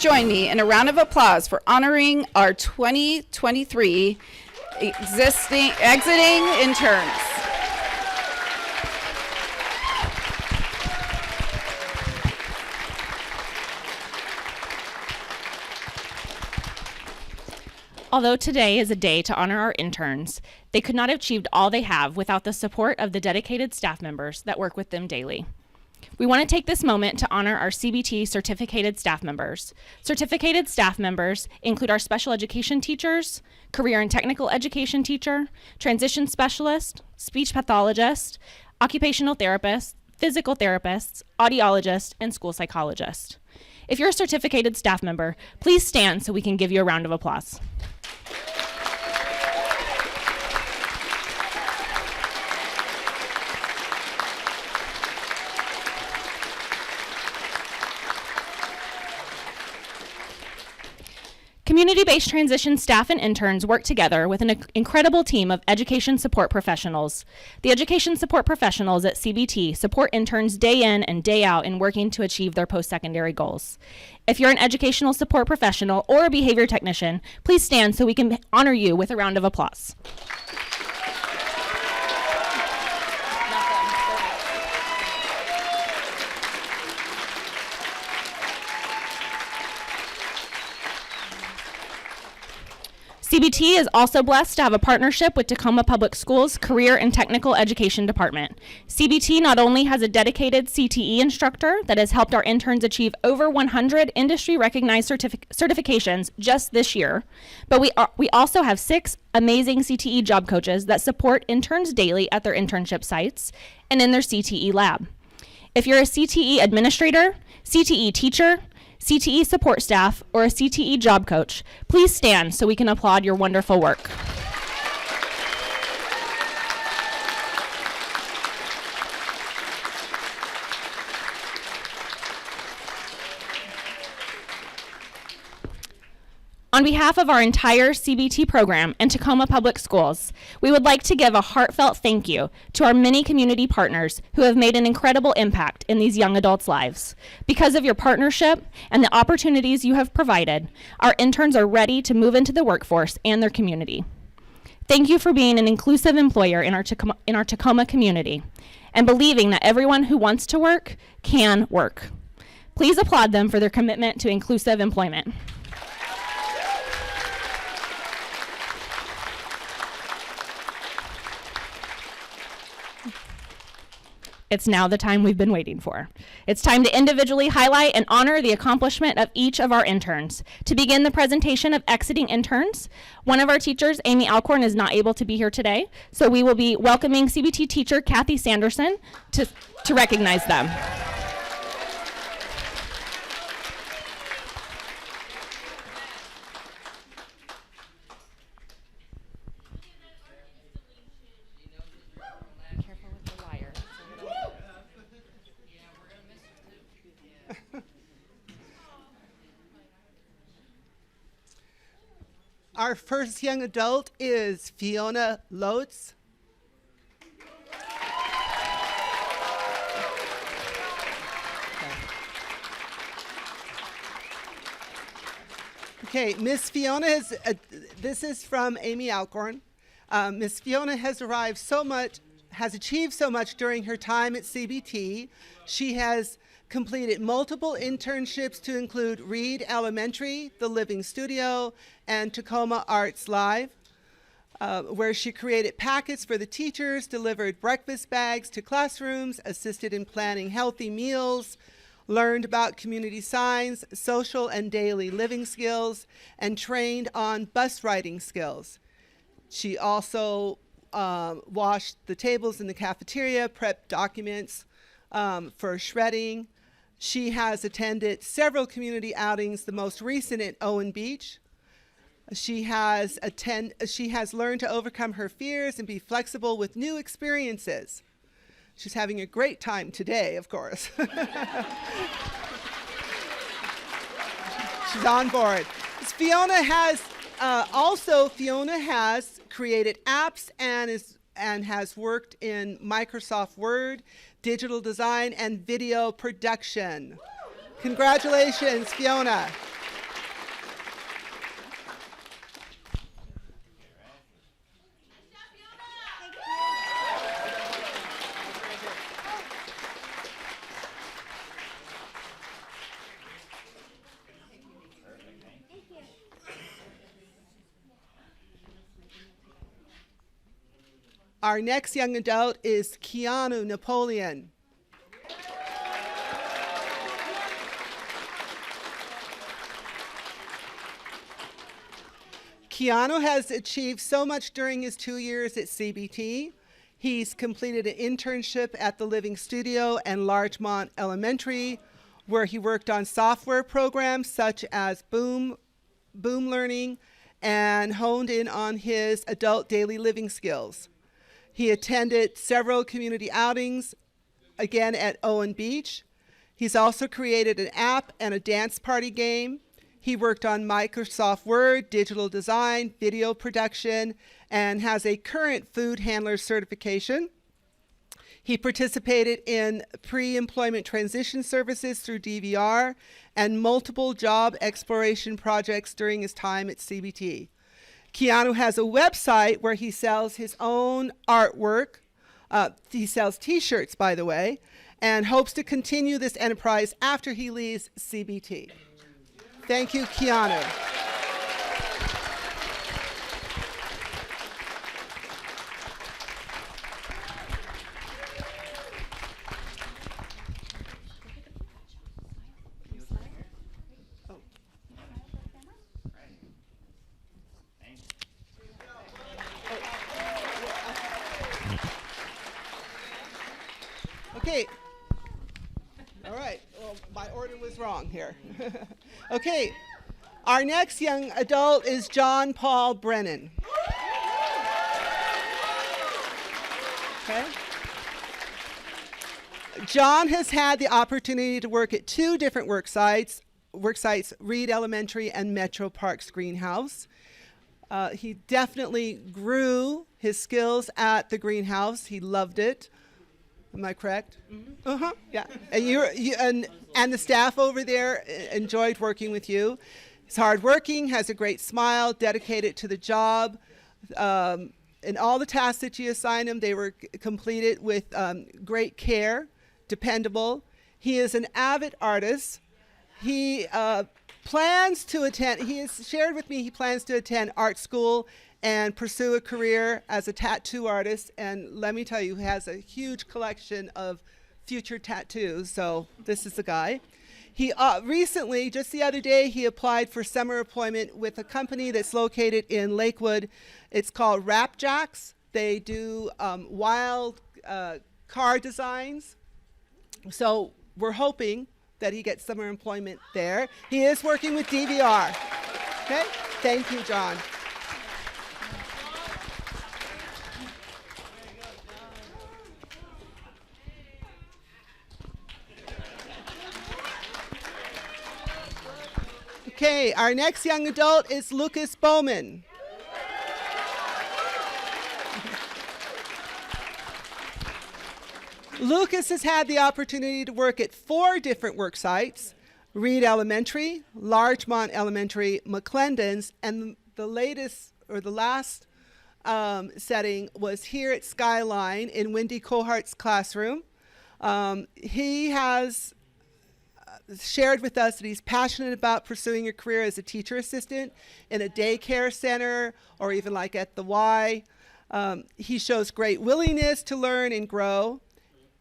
join me in a round of applause for honoring our 2023 exiting interns. Although today is a day to honor our interns, they could not have achieved all they have without the support of the dedicated staff members that work with them daily. We want to take this moment to honor our CBT certificated staff members. Certificated staff members include our special education teachers, career and technical education teacher, transition specialist, speech pathologist, occupational therapist, physical therapists, audiologist, and school psychologist. If you're a certificated staff member, please stand so we can give you a round of applause. Community-based transition staff and interns work together with an incredible team of education support professionals. The education support professionals at CBT support interns day in and day out in working to achieve their post-secondary goals. If you're an educational support professional or a behavior technician, please stand so we can honor you with a round of applause. CBT is also blessed to have a partnership with Tacoma Public Schools Career and Technical Education Department. CBT not only has a dedicated CTE instructor that has helped our interns achieve over 100 industry-recognized certifications just this year, but we also have 6 amazing CTE job coaches that support interns daily at their internship sites and in their CTE lab. If you're a CTE administrator, CTE teacher, CTE support staff, or a CTE job coach, please stand so we can applaud your wonderful work. On behalf of our entire CBT program and Tacoma Public Schools, we would like to give a heartfelt thank you to our many community partners who have made an incredible impact in these young adults' lives. Because of your partnership and the opportunities you have provided, our interns are ready to move into the workforce and their community. Thank you for being an inclusive employer in our Tacoma community and believing that everyone who wants to work can work. Please applaud them for their commitment to inclusive employment. It's now the time we've been waiting for. It's time to individually highlight and honor the accomplishment of each of our interns. To begin the presentation of exiting interns, one of our teachers, Amy Alcorn, is not able to be here today, so we will be welcoming CBT teacher Kathy Sanderson to recognize them. Our first young adult is Fiona Lotz. Okay, Miss Fiona is, this is from Amy Alcorn. Miss Fiona has achieved so much during her time at CBT. She has completed multiple internships to include Reed Elementary, The Living Studio, and Tacoma Arts Live, where she created packets for the teachers, delivered breakfast bags to classrooms, assisted in planning healthy meals, learned about community signs, social and daily living skills, and trained on bus riding skills. She also washed the tables in the cafeteria, prepped documents for shredding. She has attended several community outings, the most recent at Owen Beach. She has learned to overcome her fears and be flexible with new experiences. She's having a great time today, of course. She's on board. Fiona has created apps and has worked in Microsoft Word, digital design, and video production. Congratulations, Fiona. Our next young adult is Keanu Napoleon. Keanu has achieved so much during his 2 years at CBT. He's completed an internship at the Living Studio and Larchmont Elementary, where he worked on software programs such as Boom Learning, and honed in on his adult daily living skills. He attended several community outings, again at Owen Beach. He's also created an app and a dance party game. He worked on Microsoft Word, digital design, video production, and has a current food handler certification. He participated in pre-employment transition services through DVR and multiple job exploration projects during his time at CBT. Keanu has a website where he sells his own artwork. He sells t-shirts, by the way, and hopes to continue this enterprise after he leaves CBT. Thank you, Keanu. Okay. All right. Well, my order was wrong here. Okay. Our next young adult is John Paul Brennan. Okay. John has had the opportunity to work at 2 different work sites, Reed Elementary and Metro Parks Greenhouse. He definitely grew his skills at the greenhouse. He loved it. Am I correct? Mm-hmm. Yeah. And and the staff over there enjoyed working with you. He's hardworking, has a great smile, dedicated to the job. And all the tasks that you assigned him, they were completed with great care, dependable. He is an avid artist. He plans to attend, he has shared with me he plans to attend art school and pursue a career as a tattoo artist. And let me tell you, he has a huge collection of future tattoos. So this is the guy. He recently, just the other day, he applied for summer employment with a company that's located in Lakewood. It's called Rapjacks. They do wild car designs. So we're hoping that he gets summer employment there. He is working with DVR. Okay? Thank you, John. Okay, our next young adult is Lucas Bowman. Lucas has had the opportunity to work at 4 different work sites, Reed Elementary, Larchmont Elementary, McClendon's, and the last setting was here at Skyline in Wendy Cohart's classroom. He has shared with us that he's passionate about pursuing a career as a teacher assistant in a daycare center or even like at the Y. He shows great willingness to learn and grow.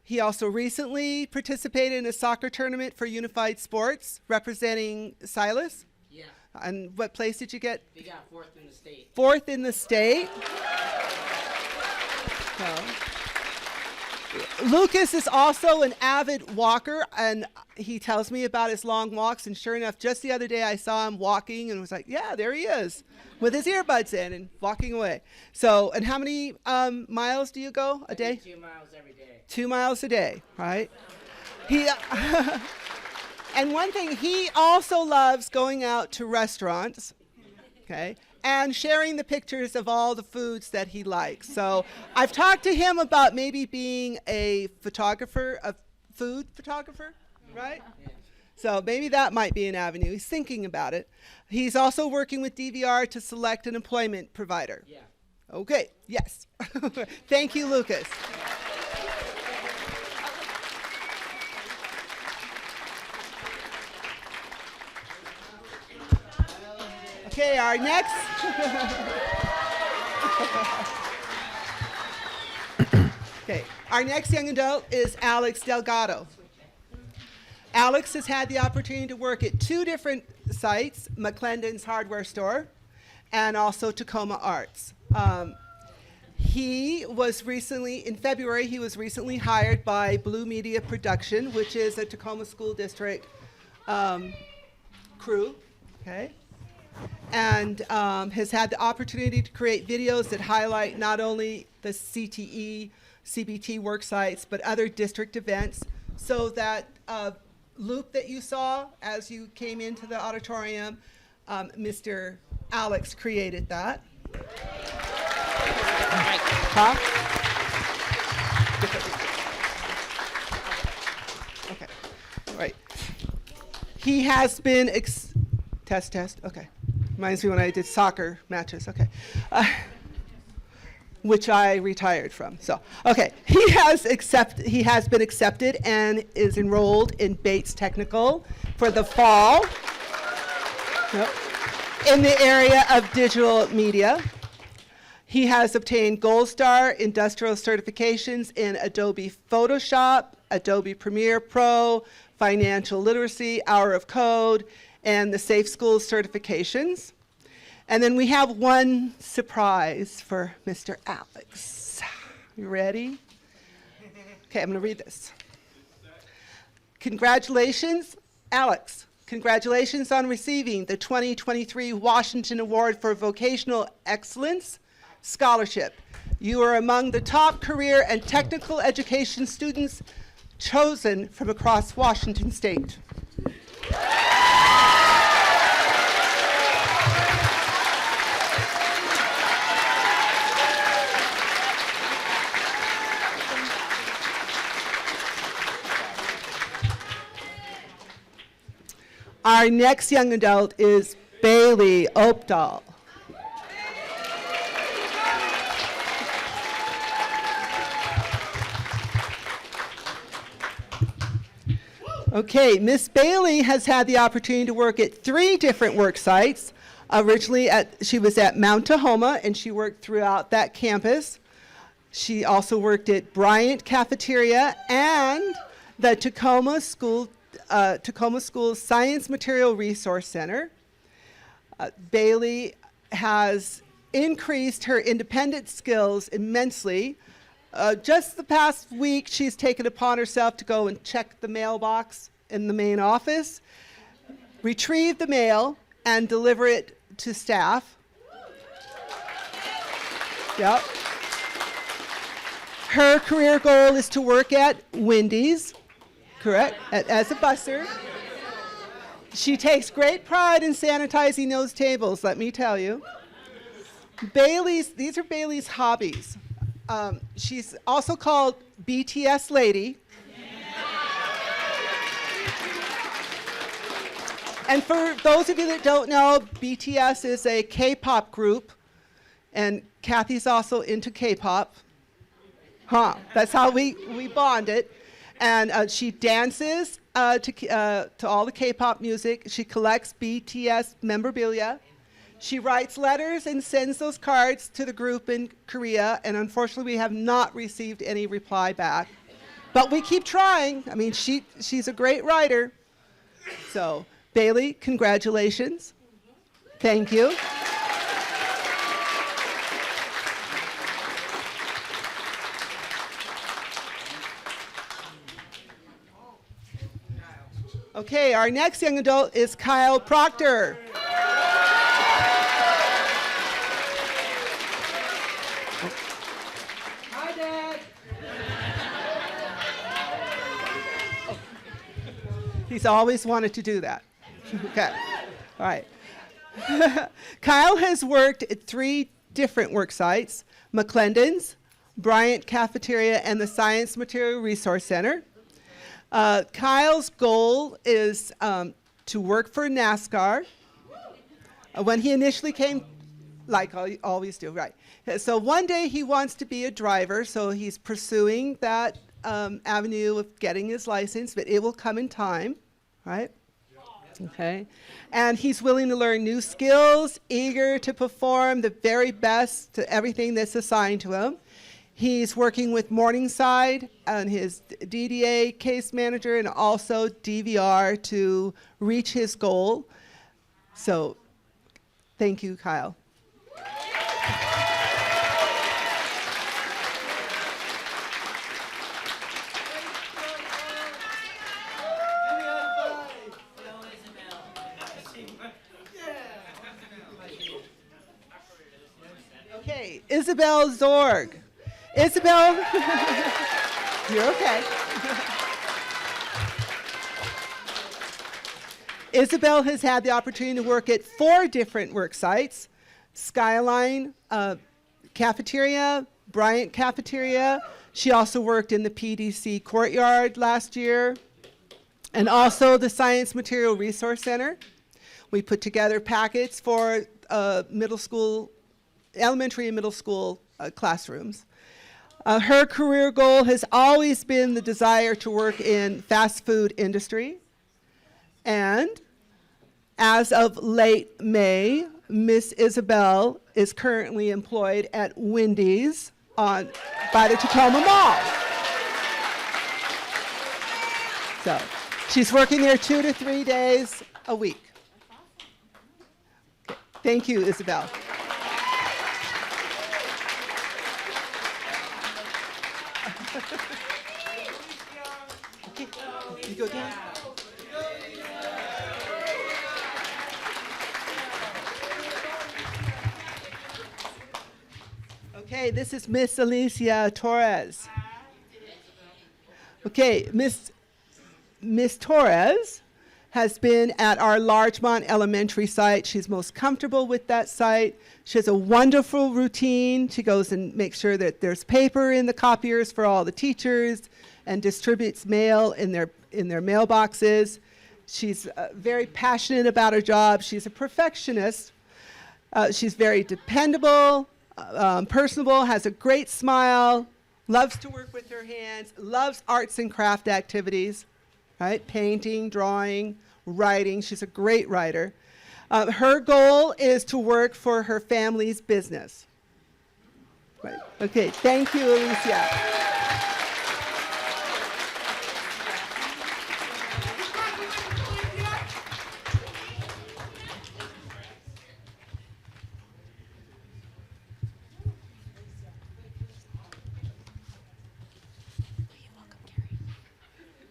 He also recently participated in a soccer tournament for Unified Sports representing Silas. Yeah. And what place did you get? We got 4th in the state. 4th in the state. So. Lucas is also an avid walker, and he tells me about his long walks, and sure enough, just the other day I saw him walking and was like, yeah, there he is with his earbuds in and walking away. So, and how many miles do you go a day? 2 miles every day. 2 miles a day, right? He and one thing, he also loves going out to restaurants, okay, and sharing the pictures of all the foods that he likes. So I've talked to him about maybe being a photographer, a food photographer, right? Yeah. So maybe that might be an avenue. He's thinking about it. He's also working with DVR to select an employment provider. Yeah. Okay, yes. Thank you, Lucas. Okay, our next Our next young adult is Alex Delgado. Alex has had the opportunity to work at 2 different sites, McClendon's hardware store and also Tacoma Arts. He was recently, in February, he was recently hired by Blue Media Production, which is a Tacoma School District crew, okay? And has had the opportunity to create videos that highlight not only the CTE, CBT work sites, but other district events. So that loop that you saw as you came into the auditorium, Mr. Alex created that. Huh? Okay. All right. He has been test. Okay. Reminds me when I did soccer matches. Okay. Which I retired from. So, okay. He has been accepted and is enrolled in Bates Technical for the fall. Yep. In the area of digital media. He has obtained Gold Star industrial certifications in Adobe Photoshop, Adobe Premiere Pro, Financial Literacy, Hour of Code, and the Safe Schools certifications. And then we have one surprise for Mr. Alex. You ready? Okay, I'm going to read this. Congratulations, Alex. Congratulations on receiving the 2023 Washington Award for Vocational Excellence Scholarship. You are among the top career and technical education students chosen from across Washington State. Our next young adult is Bailey Opdahl. Okay, Miss Bailey has had the opportunity to work at 3 different work sites. Originally, she was at Mount Tahoma, and she worked throughout that campus. She also worked at Bryant Cafeteria and the Tacoma School's Science Material Resource Center. Bailey has increased her independent skills immensely. Just the past week, she's taken upon herself to go and check the mailbox in the main office, retrieve the mail, and deliver it to staff. Yep. Her career goal is to work at Wendy's, correct, as a busser. She takes great pride in sanitizing those tables, let me tell you. These are Bailey's hobbies. She's also called BTS Lady. And for those of you that don't know, BTS is a K-pop group, and Kathy's also into K-pop. Huh, that's how we bonded. And she dances to all the K-pop music. She collects BTS memorabilia. She writes letters and sends those cards to the group in Korea, and unfortunately we have not received any reply back. But we keep trying. I mean, she's a great writer. So, Bailey, congratulations. Thank you. Okay, our next young adult is Kyle Proctor. Hi, Dad. He's always wanted to do that. Okay, all right. Kyle has worked at 3 different work sites, McClendon's, Bryant Cafeteria, and the Science Material Resource Center. Kyle's goal is to work for NASCAR. When he initially came, like I always do, right. So one day he wants to be a driver, so he's pursuing that avenue of getting his license, but it will come in time, right? Okay. And he's willing to learn new skills, eager to perform the very best to everything that's assigned to him. He's working with Morningside and his DDA case manager and also DVR to reach his goal. So thank you, Kyle. Okay, Isabel Zorg. Isabel, you're okay. Isabel has had the opportunity to work at 4 different work sites: Skyline Cafeteria, Bryant Cafeteria. She also worked in the PDC Courtyard last year, and also the Science Material Resource Center. We put together packets for middle school, elementary and middle school classrooms. Her career goal has always been the desire to work in fast food industry. And as of late May, Miss Isabel is currently employed at Wendy's by the Tacoma Mall. So she's working there 2 to 3 days a week. Okay. Thank you, Isabel. Okay. You go down. Okay, this is Miss Alicia Torres. Okay, Miss Torres has been at our Largemont Elementary site. She's most comfortable with that site. She has a wonderful routine. She goes and makes sure that there's paper in the copiers for all the teachers and distributes mail in their mailboxes. She's very passionate about her job. She's a perfectionist. She's very dependable, personable, has a great smile, loves to work with her hands, loves arts and craft activities, right? Painting, drawing, writing. She's a great writer. Her goal is to work for her family's business. Right. Okay, thank you, Alicia.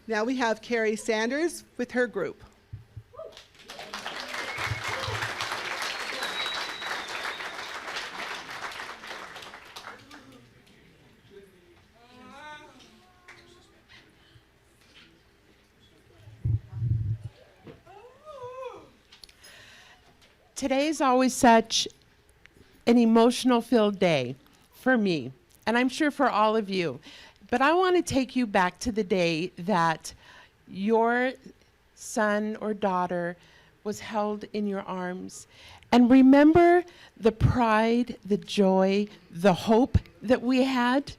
Now we have Carrie Sanders with her group. Today is always such an emotional-filled day for me, and I'm sure for all of you. But I want to take you back to the day that your son or daughter was held in your arms. And remember the pride, the joy, the hope that we had?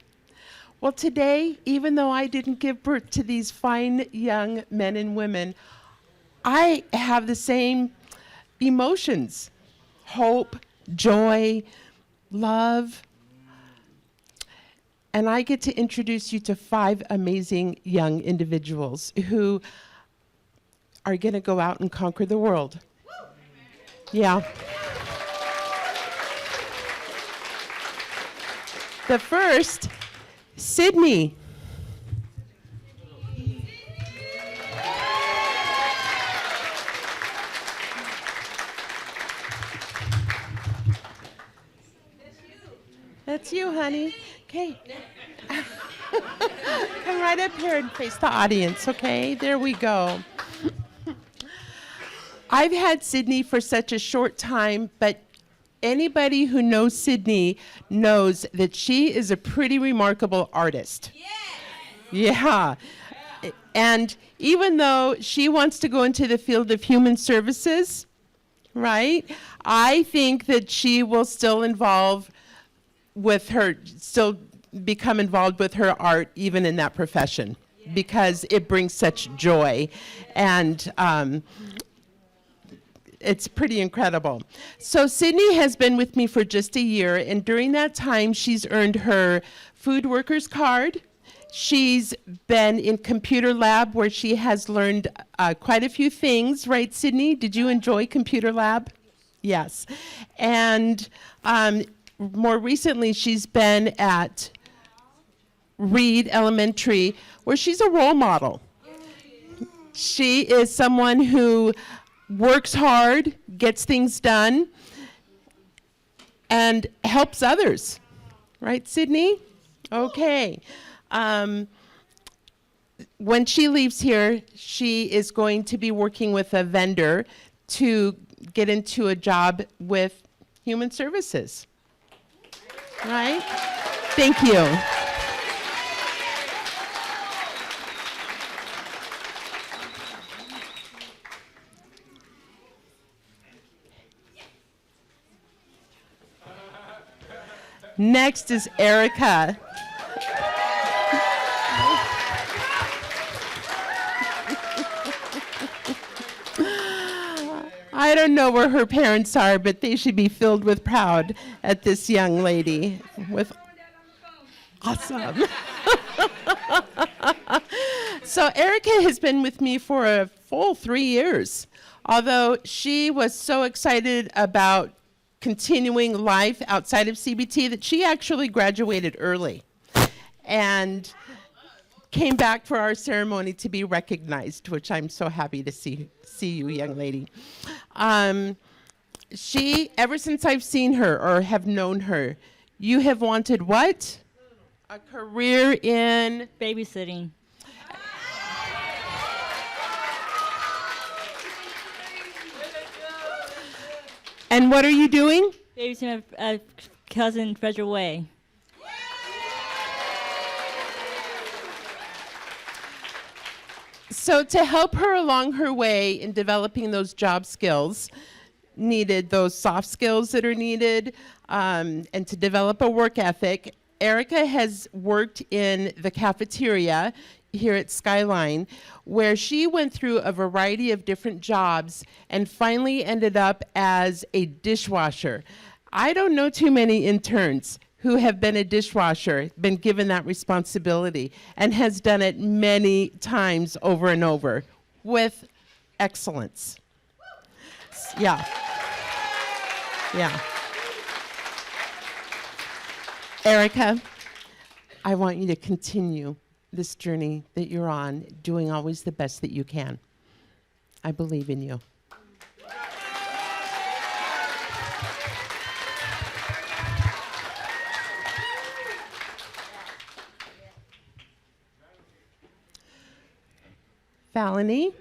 Well, today, even though I didn't give birth to these fine young men and women, I have the same emotions: hope, joy, love. And I get to introduce you to 5 amazing young individuals who are going to go out and conquer the world. Yeah. The first, Sydney. That's you, honey. Okay. Come right up here and face the audience, okay? There we go. I've had Sydney for such a short time, but anybody who knows Sydney knows that she is a pretty remarkable artist. Yeah. And even though she wants to go into the field of human services, right, I think that she will still become involved with her art even in that profession, because it brings such joy. And It's pretty incredible. So Sydney has been with me for just a year, and during that time, she's earned her food workers card. She's been in computer lab where she has learned quite a few things, right, Sydney? Did you enjoy computer lab? Yes. And more recently, she's been at Reed Elementary, where she's a role model. She is someone who works hard, gets things done, and helps others. Right, Sydney? Okay. When she leaves here, she is going to be working with a vendor to get into a job with human services. Right? Thank you. Next is Erica. I don't know where her parents are, but they should be filled with pride at this young lady. With awesome. So Erica has been with me for a full 3 years, although she was so excited about continuing life outside of CBT that she actually graduated early and came back for our ceremony to be recognized, which I'm so happy to see you, young lady. She, ever since I've seen her or have known her, you have wanted what? A career in? Babysitting. And what are you doing? Babysitting a cousin Federal Way. So to help her along her way in developing those job skills, needed those soft skills that are needed, and to develop a work ethic, Erica has worked in the cafeteria here at Skyline, where she went through a variety of different jobs and finally ended up as a dishwasher. I don't know too many interns who have been a dishwasher, been given that responsibility, and has done it many times over and over with excellence. Yeah. Yeah. Erica, I want you to continue this journey that you're on, doing always the best that you can. I believe in you. Valony.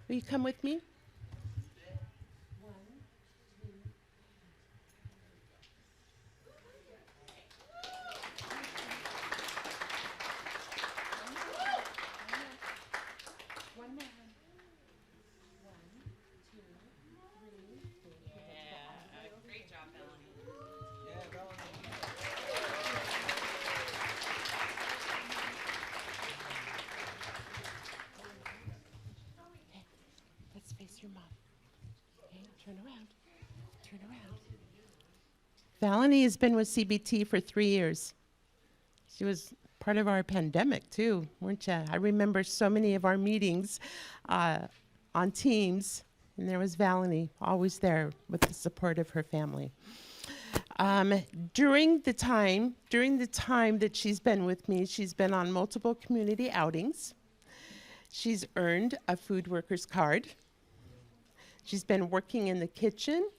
Will you come with me? Let's face your mom. Okay, turn around. Turn around. Valony has been with CBT for 3 years. She was part of our pandemic too, weren't you? I remember so many of our meetings on Teams, and there was Valony always there with the support of her family. During the time that she's been with me, she's been on multiple community outings. She's earned a food workers card. She's been working in the kitchen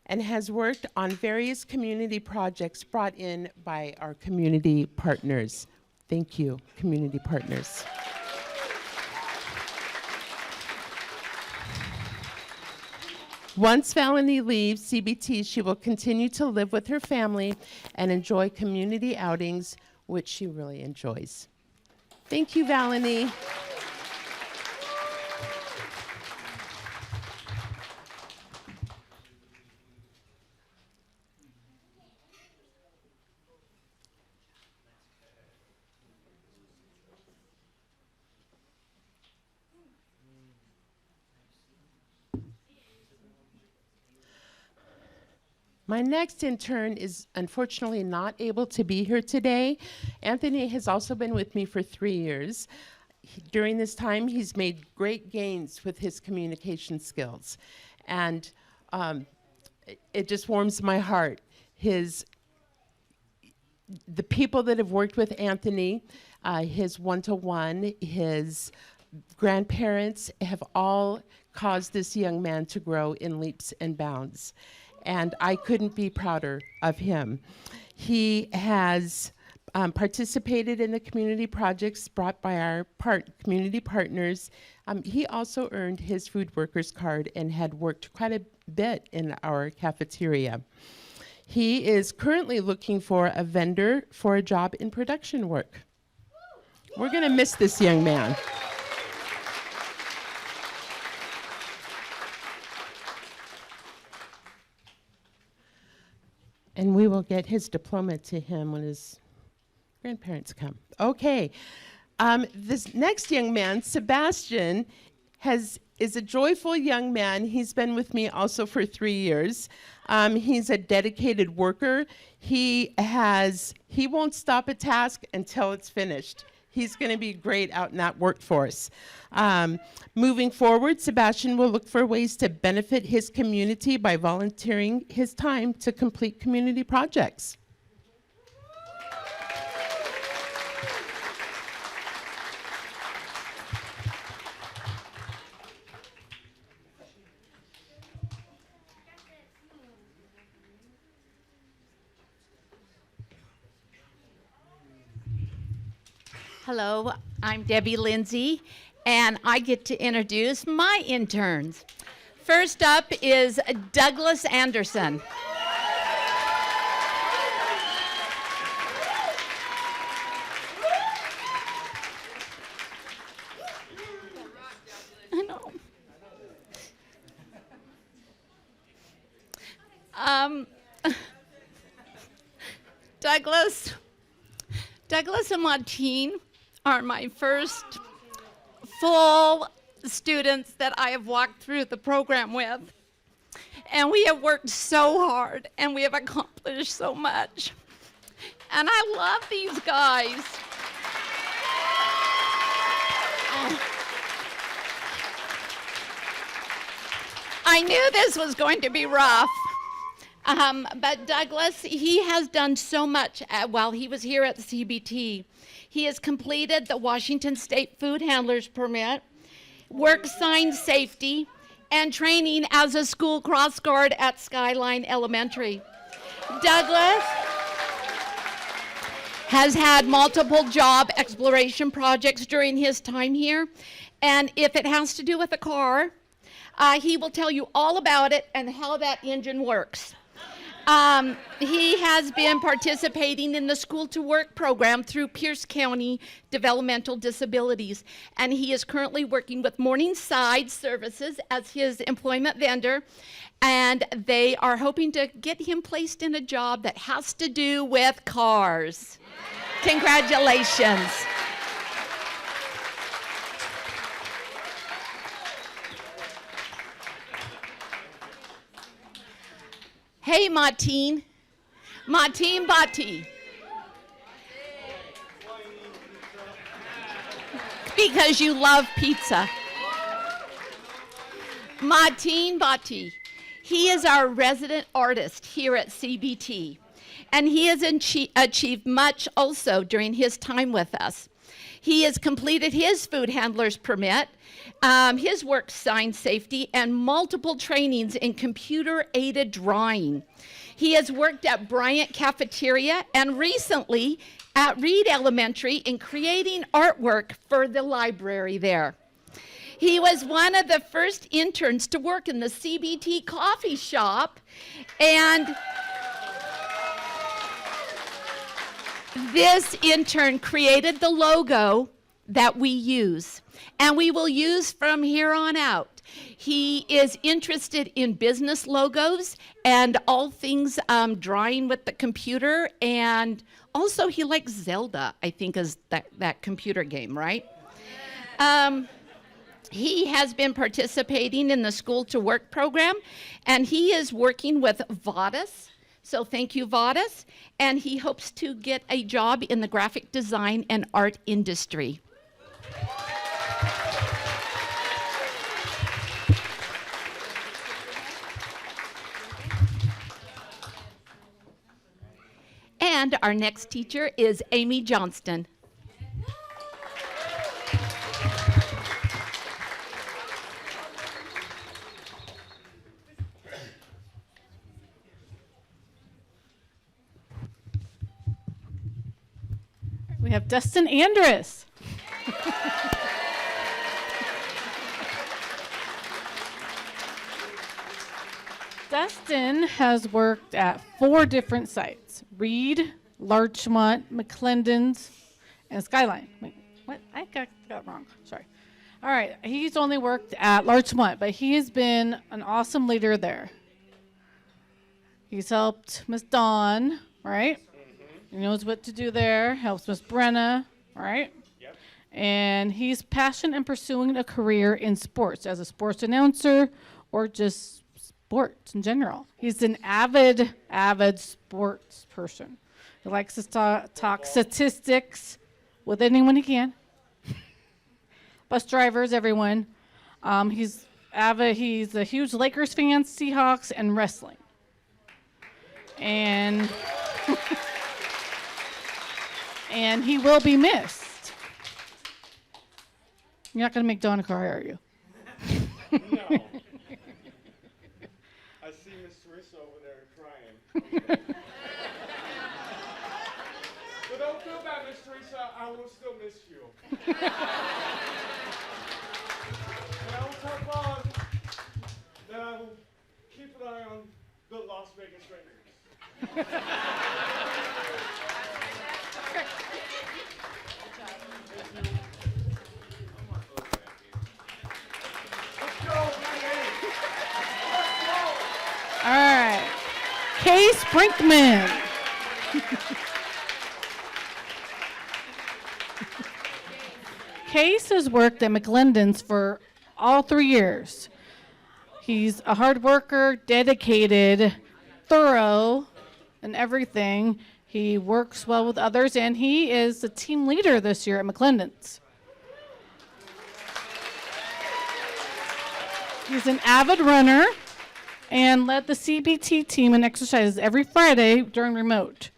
and has worked on various community projects brought in by our community partners. Thank you, community partners. Once Valony leaves CBT, she will continue to live with her family and enjoy community outings, which she really enjoys. Thank you, Valony. My next intern is unfortunately not able to be here today. Anthony has also been with me for 3 years. During this time, he's made great gains with his communication skills. And it just warms my heart. The people that have worked with Anthony, his one-to-one, his grandparents have all caused this young man to grow in leaps and bounds. And I couldn't be prouder of him. He has participated in the community projects brought by our community partners. He also earned his food workers card and had worked quite a bit in our cafeteria. He is currently looking for a vendor for a job in production work. We're going to miss this young man. And we will get his diploma to him when his grandparents come. Okay. This next young man, Sebastian, is a joyful young man. He's been with me also for 3 years. He's a dedicated worker. He won't stop a task until it's finished. He's going to be great out in that workforce. Moving forward, Sebastian will look for ways to benefit his community by volunteering his time to complete community projects. Hello, I'm Debbie Lindsay, and I get to introduce my interns. First up is Douglas Anderson. I know. Douglas and Martine are my first full students that I have walked through the program with. And we have worked so hard, and we have accomplished so much. And I love these guys. I knew this was going to be rough. But Douglas, he has done so much while he was here at the CBT. He has completed the Washington State Food Handler's Permit, work sign safety, and training as a school cross guard at Skyline Elementary. Douglas has had multiple job exploration projects during his time here, and if it has to do with a car, he will tell you all about it and how that engine works. He has been participating in the School to Work program through Pierce County Developmental Disabilities, and he is currently working with Morningside Services as his employment vendor, and they are hoping to get him placed in a job that has to do with cars. Congratulations. Hey, Martine Bati. Because you love pizza. Martine Bati. He is our resident artist here at CBT, and he has achieved much also during his time with us. He has completed his food handler's permit, his work sign safety, and multiple trainings in computer-aided drawing. He has worked at Bryant Cafeteria and recently at Reed Elementary in creating artwork for the library there. He was one of the first interns to work in the CBT coffee shop, and this intern created the logo that we use, and we will use from here on out. He is interested in business logos and all things drawing with the computer, and also he likes Zelda, I think is that computer game, right? He has been participating in the School to Work program, and he is working with Vadis So thank you, Vadas. And he hopes to get a job in the graphic design and art industry. And our next teacher is Amy Johnston. We have Dustin Andrus. Dustin has worked at 4 different sites: Reed, Larchmont, McClendon's, and Skyline. Wait, what? I got wrong. Sorry. All right. He's only worked at Larchmont, but he has been an awesome leader there. He's helped Miss Dawn, right? He knows what to do there. Helps Miss Brenna, right? Yep. And he's passionate in pursuing a career in sports as a sports announcer or just sports in general. He's an avid sports person. He likes to talk statistics with anyone he can. Bus drivers, everyone. He's avid. He's a huge Lakers fan, Seahawks, and wrestling. And and he will be missed. You're not going to make Donna cry, are you? No. I see Miss Teresa over there crying. But don't feel bad, Miss Teresa. I will still miss you. And I will tell Bob that I will keep an eye on the Las Vegas Raiders. All right. Kay Sprinkman. Case has worked at McClendon's for all 3 years. He's a hard worker, dedicated, thorough, and everything. He works well with others, and he is the team leader this year at McClendon's. He's an avid runner and led the CBT team in exercises every Friday during remote.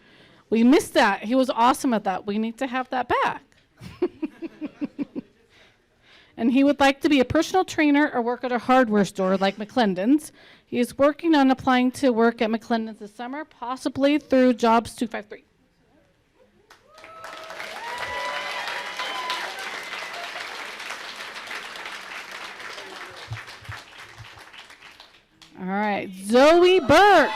We missed that. He was awesome at that. We need to have that back. And he would like to be a personal trainer or work at a hardware store like McClendon's. He is working on applying to work at McClendon's this summer, possibly through Jobs 253. All right, Zoe Burke.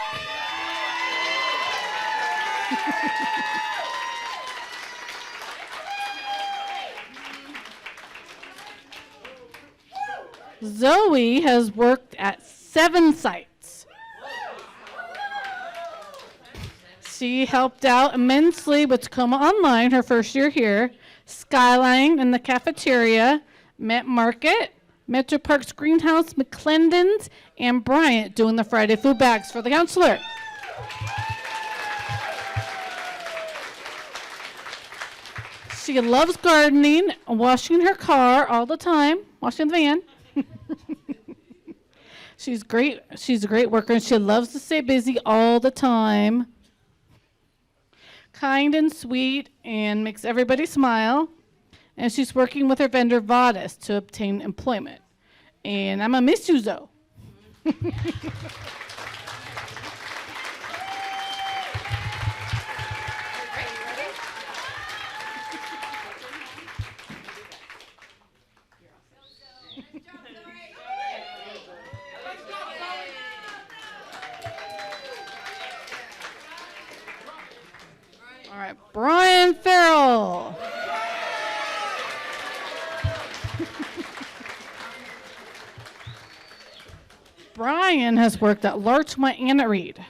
Zoe has worked at 7 sites. She helped out immensely with Tacoma Online her first year here, Skyline in the cafeteria, Met Market, Metro Parks Greenhouse, McClendon's, and Bryant doing the Friday food bags for the counselor. She loves gardening, washing her car all the time, washing the van. She's great. She's a great worker, and she loves to stay busy all the time. Kind and sweet, and makes everybody smile. And she's working with her vendor, Vadas, to obtain employment. And I'm going to miss you, Zoe. All right, Brian Farrell. Brian has worked at Larchmont and at Reed,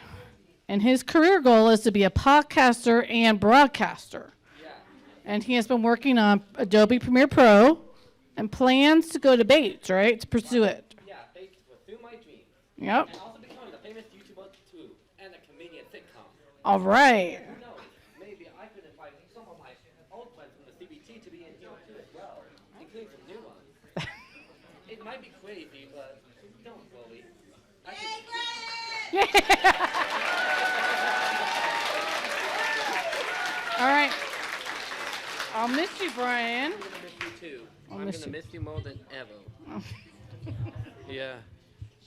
and his career goal is to be a podcaster and broadcaster. And he has been working on Adobe Premiere Pro and plans to go to Bates, right, to pursue it. Yeah, Bates was through my dream. Yep. And also becoming a famous YouTuber too, and a comedian sitcom. All right. Maybe I could invite some of my old friends from the CBT to be in here too as well, including some new ones. It might be crazy, but don't worry. All right. I'll miss you, Brian. I'm gonna miss you too. I'll I'm miss gonna you. miss you more than ever. Yeah.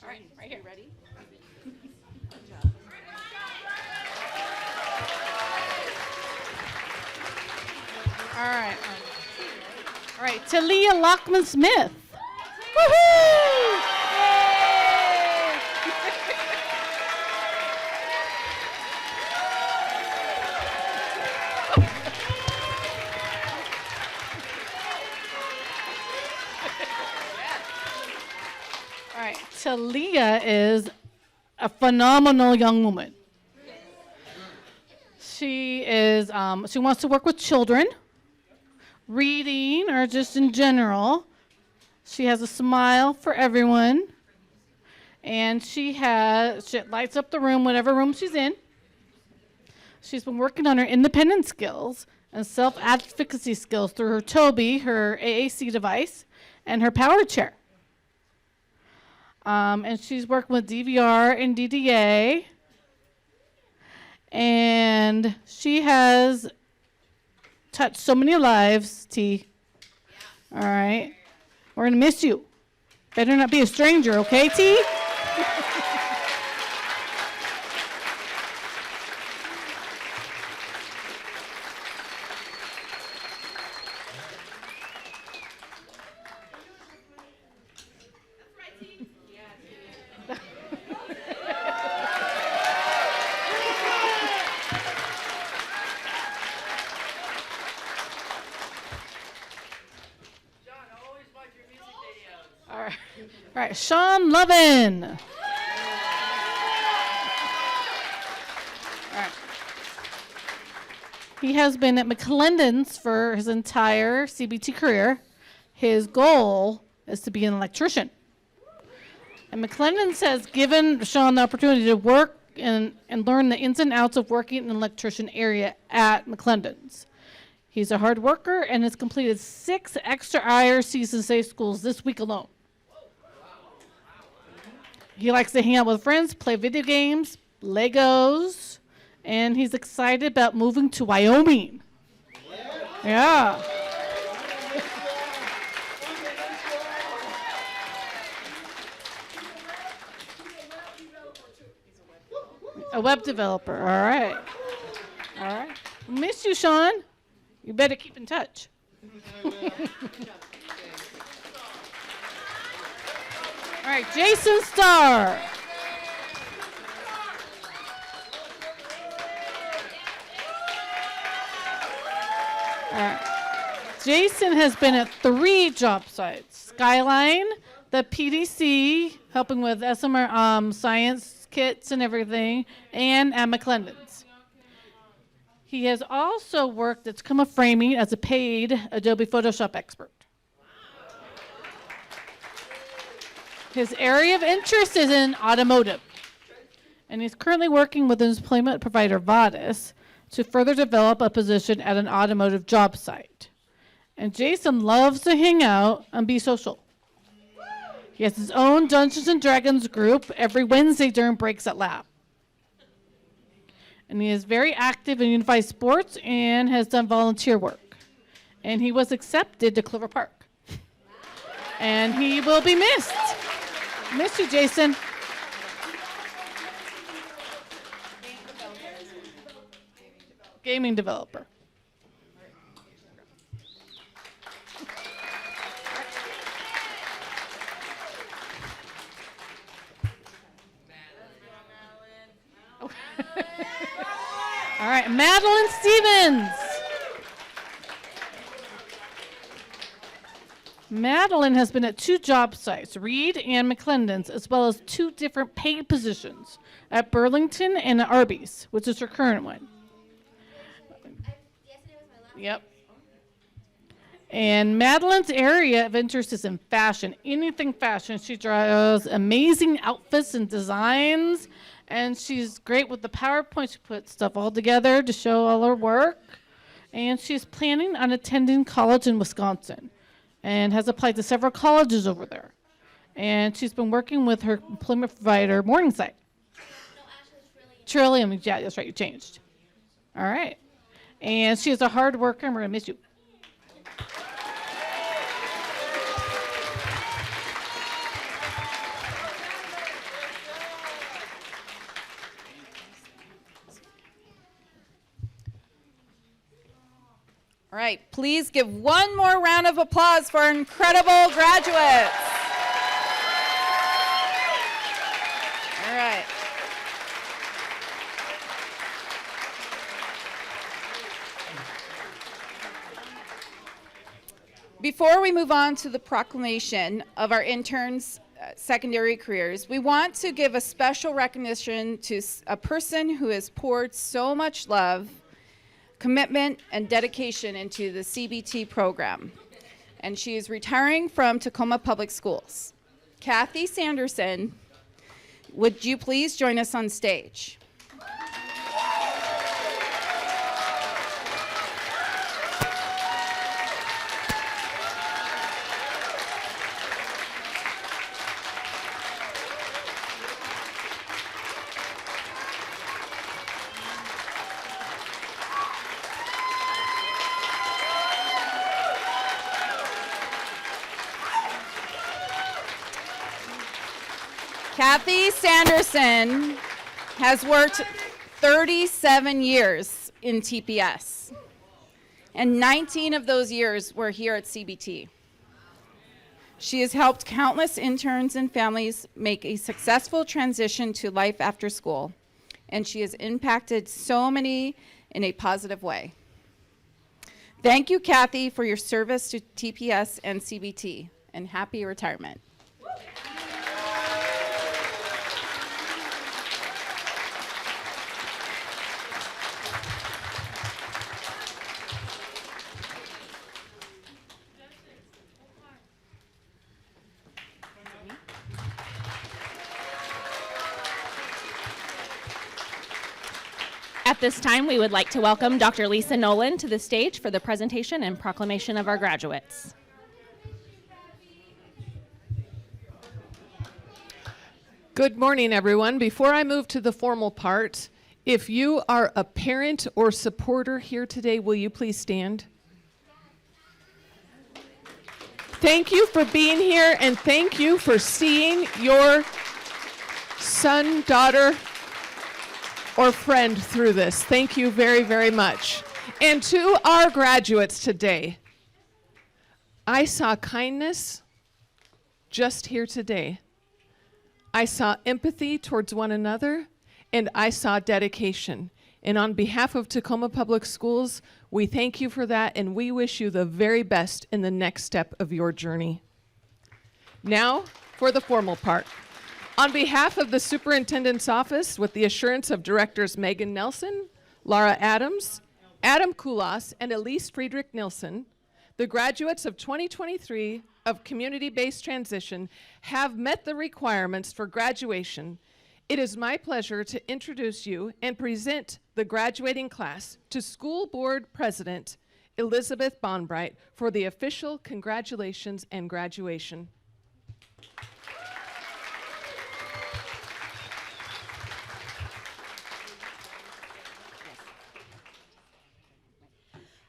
All right, right here, ready? All right. All right. Talia Lockman Smith. Woohoo! Yay! All right. Talia is a phenomenal young woman. She is. She wants to work with children, reading, or just in general. She has a smile for everyone, and she lights up the room, whatever room she's in. She's been working on her independent skills and self-advocacy skills through her Toby, her AAC device, and her power chair. And she's working with DVR and DDA. And she has touched so many lives, T. All right. We're going to miss you. Better not be a stranger, okay, T? All right. All right, Sean Lovin. All right. He has been at McClendon's for his entire CBT career. His goal is to be an electrician. And McClendon's has given Sean the opportunity to work and learn the ins and outs of working in an electrician area at McClendon's. He's a hard worker and has completed 6 extra IRCs and safe schools this week alone. He likes to hang out with friends, play video games, Legos, and he's excited about moving to Wyoming. Yeah. A web developer, all right. All right. Miss you, Sean. You better keep in touch. All right, Jason Starr. All right. Jason has been at 3 job sites. Skyline, the PDC, helping with SMR science kits and everything, and at McClendon's. He has also worked at Tacoma Framing as a paid Adobe Photoshop expert. His area of interest is in automotive, and he's currently working with his employment provider, Vadis, to further develop a position at an automotive job site. And Jason loves to hang out and be social. He has his own Dungeons & Dragons group every Wednesday during breaks at lab. And he is very active in unified sports and has done volunteer work. And he was accepted to Clover Park. And he will be missed. Miss you, Jason. Gaming developer. All right, Madeline Stevens. Madeline has been at 2 job sites, Reed and McClendon's, as well as 2 different paid positions at Burlington and at Arby's, which is her current one. Yep. And Madeline's area of interest is in fashion, anything fashion. She draws amazing outfits and designs, and she's great with the PowerPoint. She puts stuff all together to show all her work. And she's planning on attending college in Wisconsin and has applied to several colleges over there. And she's been working with her employment provider, Morningside. Trillium, yeah, that's right, you changed. All right. And she is a hard worker, and we're going to miss you. All right, please give one more round of applause for our incredible graduates. All right. Before we move on to the proclamation of our interns' secondary careers, we want to give a special recognition to a person who has poured so much love, commitment, and dedication into the CBT program. And she is retiring from Tacoma Public Schools. Kathy Sanderson, would you please join us on stage? Kathy Sanderson has worked 37 years in TPS, and 19 of those years were here at CBT. She has helped countless interns and families make a successful transition to life after school, and she has impacted so many in a positive way. Thank you, Kathy, for your service to TPS and CBT, and happy retirement. At this time, we would like to welcome Dr. Lisa Nolan to the stage for the presentation and proclamation of our graduates. Good morning, everyone. Before I move to the formal part, if you are a parent or supporter here today, will you please stand? Thank you for being here, and thank you for seeing your son, daughter, or friend through this. Thank you very, very much. And to our graduates today, I saw kindness just here today. I saw empathy towards one another, and I saw dedication. And on behalf of Tacoma Public Schools, we thank you for that, and we wish you the very best in the next step of your journey. Now, for the formal part. On behalf of the Superintendent's Office, with the assurance of Directors Megan Nelson, Laura Adams, Adam Kulas, and Elise Friedrich Nilsson, the graduates of 2023 of Community-Based Transition have met the requirements for graduation. It is my pleasure to introduce you and present the graduating class to School Board President Elizabeth Bonbright for the official congratulations and graduation.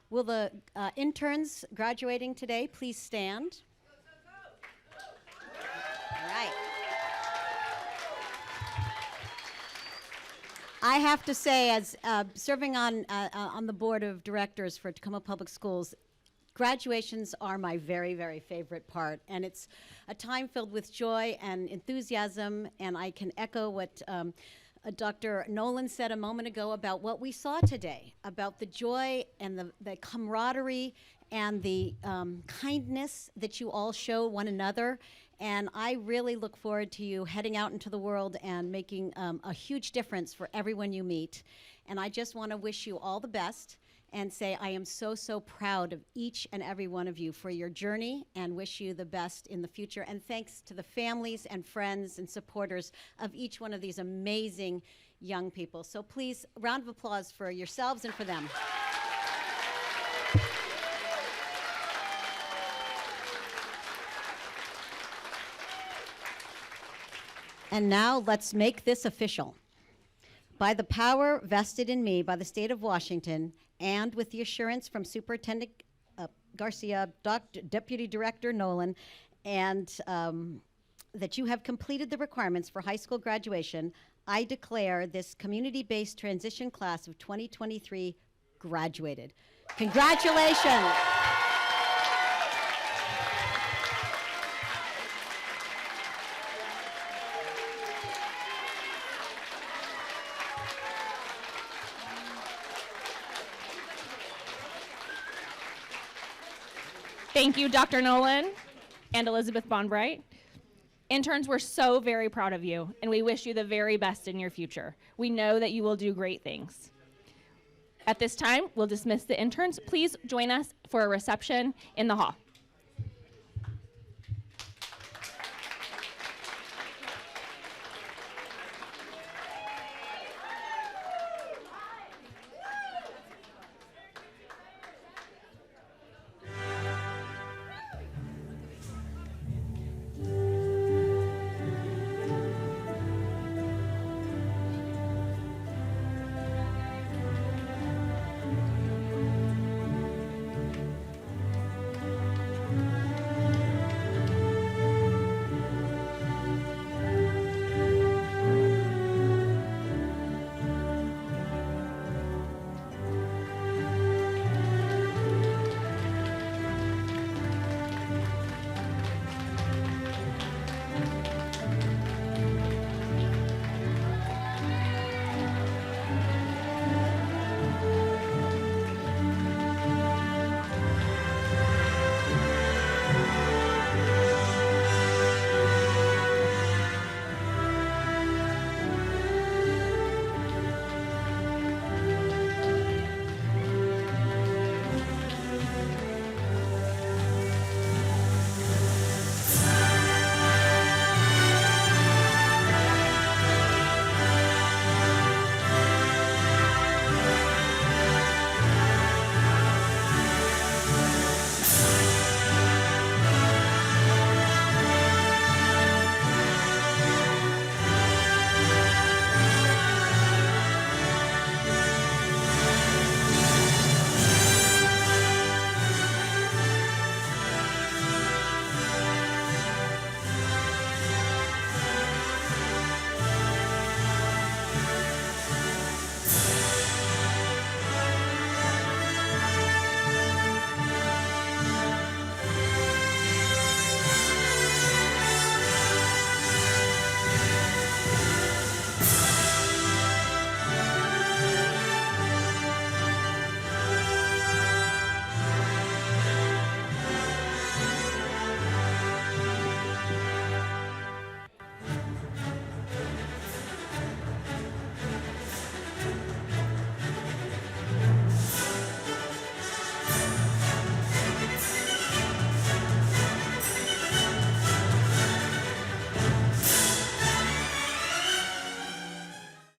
Will the interns graduating today please stand? All right. I have to say, as serving on the board of directors for Tacoma Public Schools, graduations are my very, very favorite part, and it's a time filled with joy and enthusiasm, and I can echo what Dr. Nolan said a moment ago about what we saw today, about the joy and the camaraderie and the kindness that you all show one another. And I really look forward to you heading out into the world and making a huge difference for everyone you meet. And I just want to wish you all the best. and say I am so, so proud of each and every one of you for your journey and wish you the best in the future. And thanks to the families and friends and supporters of each one of these amazing young people. So please, round of applause for yourselves and for them. And now let's make this official. By the power vested in me by the state of Washington, and with the assurance from Superintendent Garcia, Deputy Director Nolan, and that you have completed the requirements for high school graduation, I declare this community-based transition class of 2023 graduated. Congratulations. Thank you, Dr. Nolan and Elizabeth Bonbright. Interns, we're so very proud of you, and we wish you the very best in your future. We know that you will do great things. At this time, we'll dismiss the interns. Please join us for a reception in the hall.